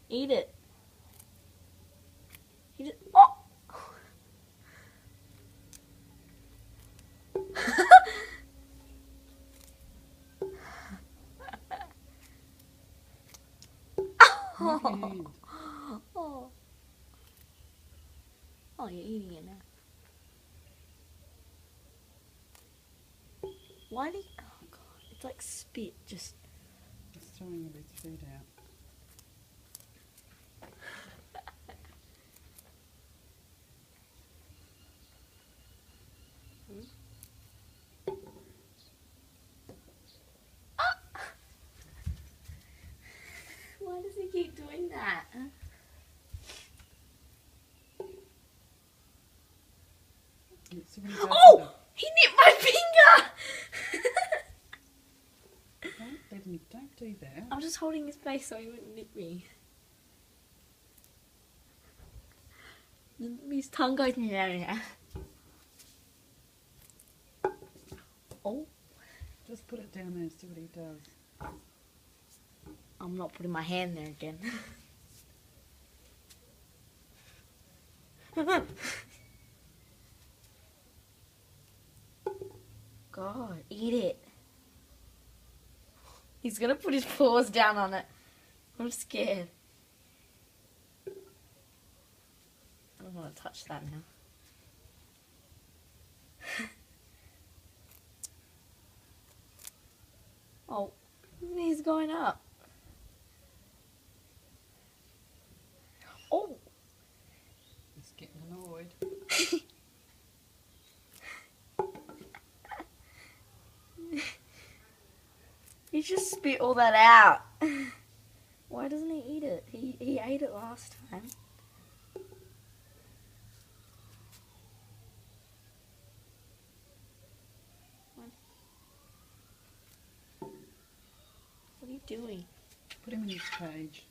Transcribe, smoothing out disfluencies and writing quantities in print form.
Eat it. Eat it. Oh! Oh. Oh. Oh, you're eating it now. Why do you... Oh, God. It's like spit. Just... It's throwing all its food out. Why does he keep doing that? See what he does Oh! with He nipped my finger! it. Don't do that. I'm just holding his face so he wouldn't nip me. His tongue goes... Oh, Just put it down there and see what he does. I'm not putting my hand there again. God, eat it. He's gonna put his paws down on it. I'm scared. I don't want to touch that now. Oh, he's going up. Oh, He's getting annoyed. he just spit all that out. Why doesn't he eat it? He ate it last time. What are you doing? Put him in his cage.